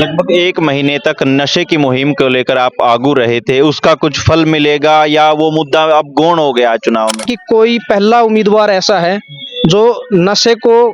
लगभग 1 महीने तक नशे की मुहिम को लेकर आप आगू रहे थे, उसका कुछ फल मिलेगा या वो मुद्दा अब गौण हो गया चुनाव में? कि कोई पहला उम्मीदवार ऐसा है जो नशे को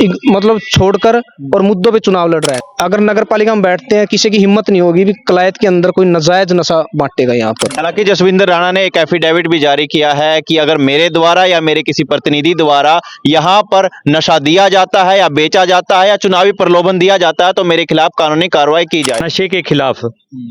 मतलब छोड़कर और मुद्दों पे चुनाव लड़ रहा है। अगर नगर पालिका में बैठते हैं, किसी की हिम्मत नहीं होगी भी कलायत के अंदर कोई नाजायज नशा बांटेगा यहाँ पर। हालांकि जसविंदर राणा ने एक एफिडेविट भी जारी किया है कि अगर मेरे द्वारा या मेरे किसी प्रतिनिधि द्वारा यहाँ पर नशा दिया जाता है या बेचा जाता है या चुनावी प्रलोभन दिया जाता है तो मेरे खिलाफ कानूनी कार्रवाई की जाए। नशे के खिलाफ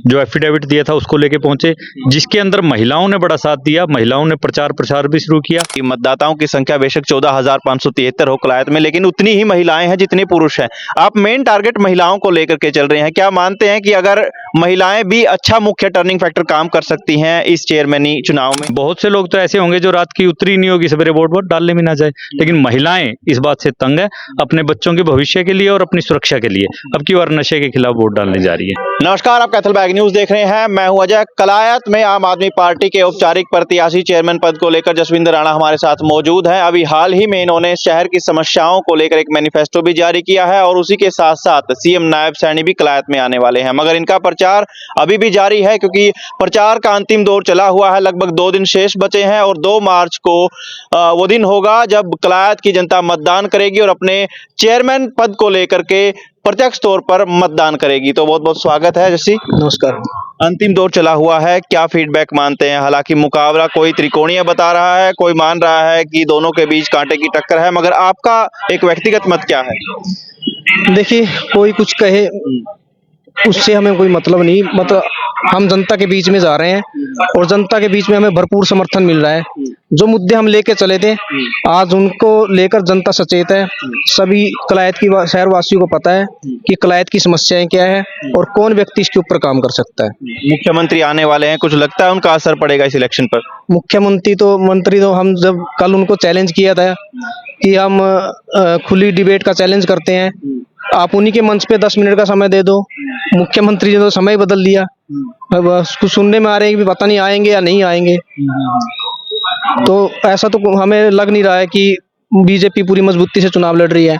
जो एफिडेविट दिया था उसको लेके पहुंचे, जिसके अंदर महिलाओं ने बड़ा साथ दिया, महिलाओं ने प्रचार प्रसार भी शुरू किया। कि मतदाताओं की संख्या बेशक 14,573 हो कलायत में, लेकिन उतनी ही महिलाएं हैं जितने पुरुष हैं। आप मेन टारगेट महिलाओं को लेकर के चल रहे हैं, क्या मानते हैं कि अगर महिलाएं भी अच्छा मुख्य टर्निंग फैक्टर काम कर सकती हैं इस चेयरमैनी चुनाव में? बहुत से लोग तो ऐसे होंगे जो रात की उतरी नहीं होगी, सवेरे वोट डालने भी ना जाए, लेकिन महिलाएं इस बात से तंग है अपने बच्चों के भविष्य के लिए और अपनी सुरक्षा के लिए अब की बार नशे के खिलाफ वोट डालने जा रही है। नमस्कार, आप कैथल बैग न्यूज देख रहे हैं। मैं हूं अजय। कलायत में आम आदमी पार्टी के औपचारिक प्रत्याशी चेयरमैन पद को लेकर जसविंदर राणा हमारे साथ मौजूद हैं। अभी हाल ही में इन्होंने शहर की समस्याओं को लेकर एक मैनिफेस्टो भी जारी किया है और उसी के साथ साथ सीएम नायब सैनी भी कलायत में आने वाले हैं, मगर इनका प्रचार अभी भी जारी है क्योंकि प्रचार का अंतिम दौर चला हुआ है। लगभग 2 दिन शेष बचे हैं और 2 मार्च को वो दिन होगा जब कलायत की जनता मतदान करेगी और अपने चेयरमैन पद को लेकर के प्रत्यक्ष तौर पर मतदान करेगी। तो बहुत बहुत स्वागत है जस्सी। नमस्कार। अंतिम दौर चला हुआ है, क्या फीडबैक मानते हैं? हालांकि मुकाबला कोई त्रिकोणीय बता रहा है, कोई मान रहा है कि दोनों के बीच कांटे की टक्कर है, मगर आपका एक व्यक्तिगत मत क्या है? देखिए, कोई कुछ कहे उससे हमें कोई मतलब नहीं, मतलब हम जनता के बीच में जा रहे हैं और जनता के बीच में हमें भरपूर समर्थन मिल रहा है। जो मुद्दे हम लेके चले थे आज उनको लेकर जनता सचेत है। सभी कलायत की शहरवासियों को पता है कि कलायत की समस्याएं क्या है और कौन व्यक्ति इसके ऊपर काम कर सकता है। मुख्यमंत्री आने वाले हैं, कुछ लगता है उनका असर पड़ेगा इस इलेक्शन पर? मंत्री तो हम जब कल उनको चैलेंज किया था कि हम खुली डिबेट का चैलेंज करते हैं, आप उन्हीं के मंच पे 10 मिनट का समय दे दो। मुख्यमंत्री ने तो समय बदल दिया। अब उसको सुनने में आ रहे हैं कि पता नहीं आएंगे या नहीं आएंगे। तो ऐसा तो हमें लग नहीं रहा है कि बीजेपी पूरी मजबूती से चुनाव लड़ रही है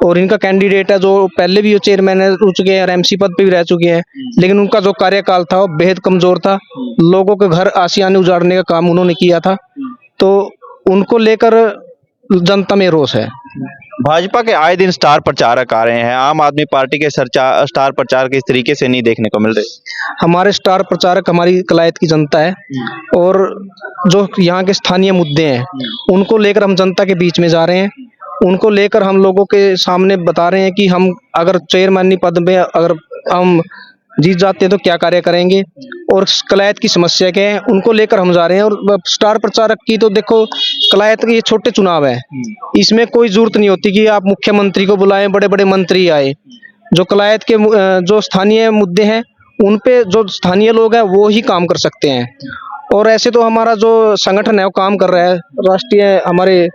और इनका कैंडिडेट है जो पहले भी चेयरमैन रह चुके हैं और एमसी पद पे भी रह चुके हैं, लेकिन उनका जो कार्यकाल था वो बेहद कमजोर था। लोगों के घर आशियाने उजाड़ने का काम उन्होंने किया था, तो उनको लेकर जनता में रोष है। भाजपा के आए दिन स्टार प्रचारक आ रहे हैं, आम आदमी पार्टी के स्टार प्रचारक इस तरीके से नहीं देखने को मिल रहे। हमारे स्टार प्रचारक हमारी कलायत की जनता है और जो यहाँ के स्थानीय मुद्दे हैं उनको लेकर हम जनता के बीच में जा रहे हैं। उनको लेकर हम लोगों के सामने बता रहे हैं कि हम अगर चेयरमैन पद में अगर हम जीत जाते हैं तो क्या कार्य करेंगे और कलायत की समस्या क्या है, उनको लेकर हम जा रहे हैं। और स्टार प्रचारक की तो देखो, कलायत के ये छोटे चुनाव है, इसमें कोई जरूरत नहीं होती कि आप मुख्यमंत्री को बुलाएं, बड़े बड़े मंत्री आए। जो कलायत के जो स्थानीय मुद्दे हैं उन पे जो स्थानीय लोग हैं वो ही काम कर सकते हैं। और ऐसे तो हमारा जो संगठन है वो काम कर रहा है। राष्ट्रीय हमारे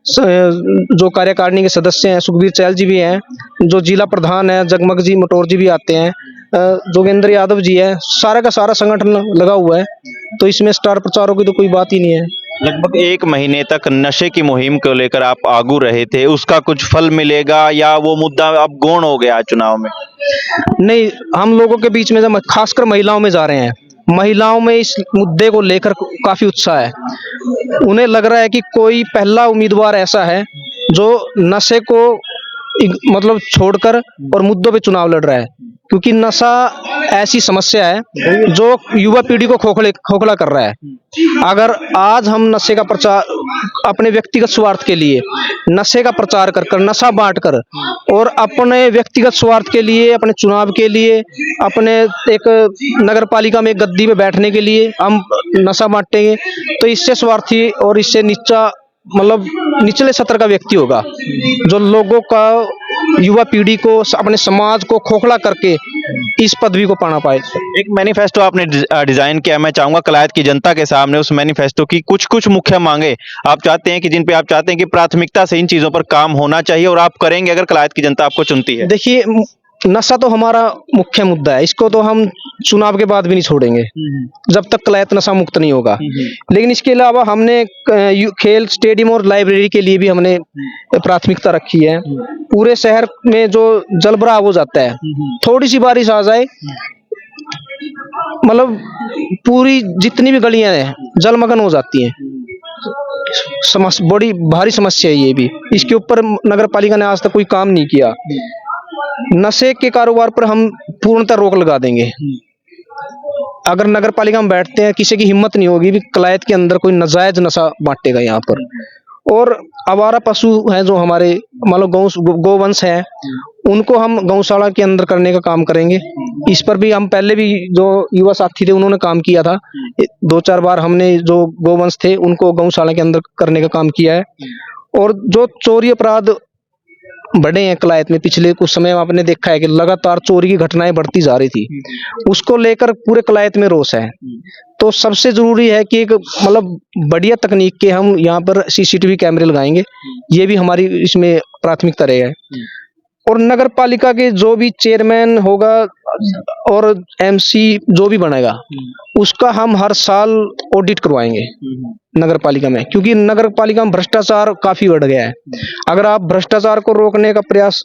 जो कार्यकारिणी के सदस्य हैं, सुखबीर चहल जी भी हैं, जो जिला प्रधान है जगमग जी मटोर जी भी आते हैं, जोगेंद्र यादव जी है, सारा का सारा संगठन लगा हुआ है। तो इसमें स्टार प्रचारों की तो कोई बात ही नहीं है। लगभग 1 महीने तक नशे की मुहिम को लेकर आप आगू रहे थे, उसका कुछ फल मिलेगा या वो मुद्दा अब गौण हो गया चुनाव में? नहीं, हम लोगों के बीच में जब खासकर महिलाओं में जा रहे हैं, महिलाओं में इस मुद्दे को लेकर काफी उत्साह है। उन्हें लग रहा है कि कोई पहला उम्मीदवार ऐसा है जो नशे को मतलब छोड़कर और मुद्दों पे चुनाव लड़ रहा है, क्योंकि नशा ऐसी समस्या है जो युवा पीढ़ी को खोखला कर रहा है। अगर आज हम नशे का प्रचार अपने व्यक्तिगत स्वार्थ के लिए नशे का प्रचार कर नशा बांट कर और अपने व्यक्तिगत स्वार्थ के लिए, अपने चुनाव के लिए, अपने एक नगर पालिका में एक गद्दी पे बैठने के लिए हम नशा बांटेंगे तो इससे स्वार्थी और इससे नीचा मतलब निचले स्तर का व्यक्ति होगा जो लोगों का, युवा पीढ़ी को, अपने समाज को खोखला करके इस पदवी को पाना पाए। एक मैनिफेस्टो आपने डिजाइन किया, मैं चाहूंगा कलायत की जनता के सामने उस मैनिफेस्टो की कुछ कुछ मुख्य मांगे आप चाहते हैं कि जिन पे आप चाहते हैं कि प्राथमिकता से इन चीजों पर काम होना चाहिए और आप करेंगे अगर कलायत की जनता आपको चुनती है। देखिए, नशा तो हमारा मुख्य मुद्दा है, इसको तो हम चुनाव के बाद भी नहीं छोड़ेंगे जब तक कलायत नशा मुक्त नहीं होगा। लेकिन इसके अलावा हमने खेल स्टेडियम और लाइब्रेरी के लिए भी हमने प्राथमिकता रखी है। पूरे शहर में जो जलभराव हो जाता है, थोड़ी सी बारिश आ जाए मतलब पूरी जितनी भी गलियां हैं जलमग्न हो जाती हैं। बड़ी भारी समस्या है ये भी, इसके ऊपर नगर पालिका ने आज तक कोई काम नहीं किया। नशे के कारोबार पर हम पूर्णतः रोक लगा देंगे। अगर नगर पालिका में बैठते हैं, किसी की हिम्मत नहीं होगी भी कलायत के अंदर कोई नाजायज नशा बांटेगा यहाँ पर। और आवारा पशु हैं जो हमारे मान लो गोवंश है, उनको हम गौशाला के अंदर करने का काम करेंगे। इस पर भी हम पहले भी जो युवा साथी थे उन्होंने काम किया था, 2-4 बार हमने जो गोवंश थे उनको गौशाला के अंदर करने का काम किया है। और जो चोरी अपराध बढ़े हैं कलायत में, पिछले कुछ समय में आपने देखा है कि लगातार चोरी की घटनाएं बढ़ती जा रही थी, उसको लेकर पूरे कलायत में रोष है। तो सबसे जरूरी है कि एक मतलब बढ़िया तकनीक के हम यहाँ पर सीसीटीवी कैमरे लगाएंगे, ये भी हमारी इसमें प्राथमिकता रहेगा। और नगर पालिका के जो भी चेयरमैन होगा और एमसी जो भी बनेगा, उसका हम हर साल ऑडिट करवाएंगे नगर पालिका में, क्योंकि नगर पालिका में भ्रष्टाचार काफी बढ़ गया है। अगर आप भ्रष्टाचार को रोकने का प्रयास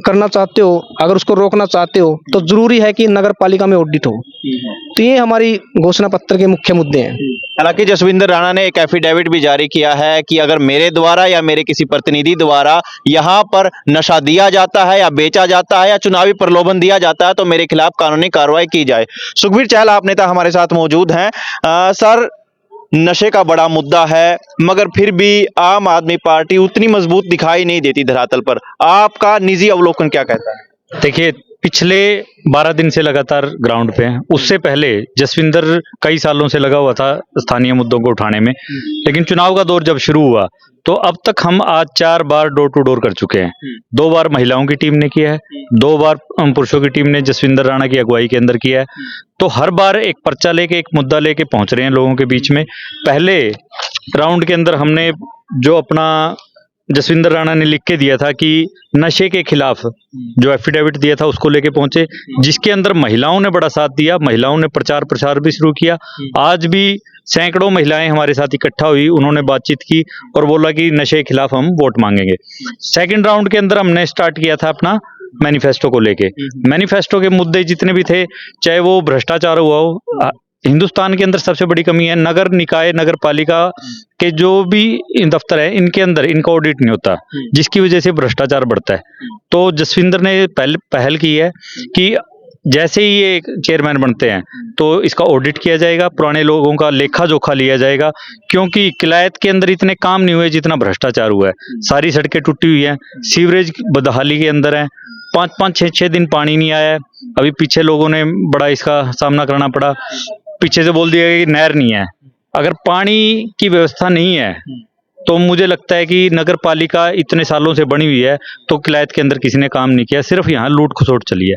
करना चाहते हो, अगर उसको रोकना चाहते हो, तो जरूरी है कि नगर पालिका में ऑडिट हो। तो ये हमारी घोषणा पत्र के मुख्य मुद्दे हैं। हालांकि जसविंदर राणा ने एक एफिडेविट भी जारी किया है कि अगर मेरे द्वारा या मेरे किसी प्रतिनिधि द्वारा यहाँ पर नशा दिया जाता है या बेचा जाता है या चुनावी प्रलोभन दिया जाता है तो मेरे खिलाफ कानूनी कार्रवाई की जाए। सुखबीर चहल आप नेता हमारे साथ मौजूद हैं। सर, नशे का बड़ा मुद्दा है मगर फिर भी आम आदमी पार्टी उतनी मजबूत दिखाई नहीं देती धरातल पर, आपका निजी अवलोकन क्या कहता है? देखिए, पिछले 12 दिन से लगातार ग्राउंड पे हैं। उससे पहले जसविंदर कई सालों से लगा हुआ था स्थानीय मुद्दों को उठाने में, लेकिन चुनाव का दौर जब शुरू हुआ तो अब तक हम आज 4 बार डोर टू डोर कर चुके हैं। 2 बार महिलाओं की टीम ने किया है, 2 बार पुरुषों की टीम ने जसविंदर राणा की अगुवाई के अंदर किया है। तो हर बार एक पर्चा लेके, एक मुद्दा लेके पहुंच रहे हैं लोगों के बीच में। पहले राउंड के अंदर हमने जो अपना जसविंदर राणा ने लिख के दिया था कि नशे के खिलाफ जो एफिडेविट दिया था उसको लेके पहुंचे, जिसके अंदर महिलाओं ने बड़ा साथ दिया। महिलाओं ने प्रचार प्रसार भी शुरू किया। आज भी सैकड़ों महिलाएं हमारे साथ इकट्ठा हुई, उन्होंने बातचीत की और बोला कि नशे के खिलाफ हम वोट मांगेंगे। सेकंड राउंड के अंदर हमने स्टार्ट किया था अपना मैनिफेस्टो को लेके। मैनिफेस्टो के मुद्दे जितने भी थे, चाहे वो भ्रष्टाचार हुआ हो, हिंदुस्तान के अंदर सबसे बड़ी कमी है नगर निकाय, नगर पालिका के जो भी दफ्तर है इनके अंदर इनका ऑडिट नहीं होता, जिसकी वजह से भ्रष्टाचार बढ़ता है। तो जसविंदर ने पहल की है कि जैसे ही ये चेयरमैन बनते हैं तो इसका ऑडिट किया जाएगा, पुराने लोगों का लेखा जोखा लिया जाएगा, क्योंकि किलायत के अंदर इतने काम नहीं हुए जितना भ्रष्टाचार हुआ है। सारी सड़कें टूटी हुई हैं, सीवरेज बदहाली के अंदर है, 5-5, 6-6 दिन पानी नहीं आया है। अभी पीछे लोगों ने बड़ा इसका सामना करना पड़ा, पीछे से बोल दिया कि नहर नहीं है। अगर पानी की व्यवस्था नहीं है तो मुझे लगता है कि नगर पालिका इतने सालों से बनी हुई है तो किलायत के अंदर किसी ने काम नहीं किया, सिर्फ यहाँ लूट खसोट चली है।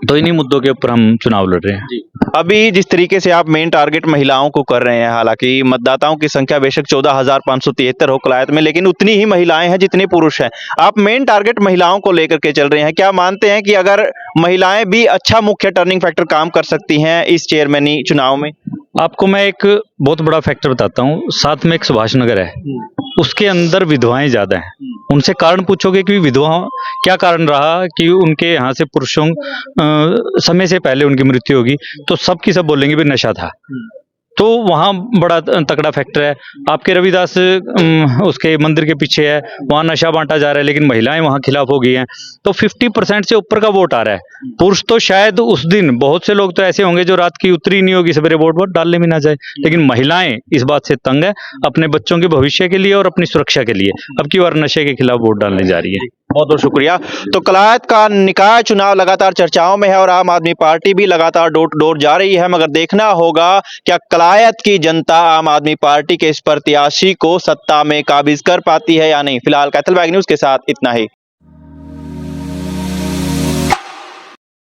तो इन्हीं मुद्दों के ऊपर हम चुनाव लड़ रहे हैं। अभी जिस तरीके से आप मेन टारगेट महिलाओं को कर रहे हैं, हालांकि मतदाताओं की संख्या बेशक 14,573 हो कलायत में, लेकिन उतनी ही महिलाएं हैं जितने पुरुष हैं। आप मेन टारगेट महिलाओं को लेकर के चल रहे हैं। क्या मानते हैं कि अगर महिलाएं भी अच्छा मुख्य टर्निंग फैक्टर काम कर सकती हैं इस चेयरमैनी चुनाव में? आपको मैं एक बहुत बड़ा फैक्टर बताता हूँ। साथ में एक सुभाष नगर है, उसके अंदर विधवाएं ज्यादा हैं। उनसे कारण पूछोगे कि विधवा क्या कारण रहा कि उनके यहाँ से पुरुषों समय से पहले उनकी मृत्यु होगी, तो सब की सब बोलेंगे भी नशा था। तो वहाँ बड़ा तगड़ा फैक्टर है। आपके रविदास उसके मंदिर के पीछे है, वहाँ नशा बांटा जा रहा है, लेकिन महिलाएं वहाँ खिलाफ हो गई हैं। तो 50% से ऊपर का वोट आ रहा है। पुरुष तो शायद उस दिन बहुत से लोग तो ऐसे होंगे जो रात की उतरी नहीं होगी, सवेरे वोट डालने भी ना जाए, लेकिन महिलाएं इस बात से तंग है, अपने बच्चों के भविष्य के लिए और अपनी सुरक्षा के लिए अब की बार नशे के खिलाफ वोट डालने जा रही है। बहुत बहुत शुक्रिया। तो कलायत का निकाय चुनाव लगातार चर्चाओं में है और आम आदमी पार्टी भी लगातार डोर टू डोर जा रही है, मगर देखना होगा क्या कलायत की जनता आम आदमी पार्टी के इस प्रत्याशी को सत्ता में काबिज कर पाती है या नहीं। फिलहाल कैथल बैग न्यूज के साथ इतना ही।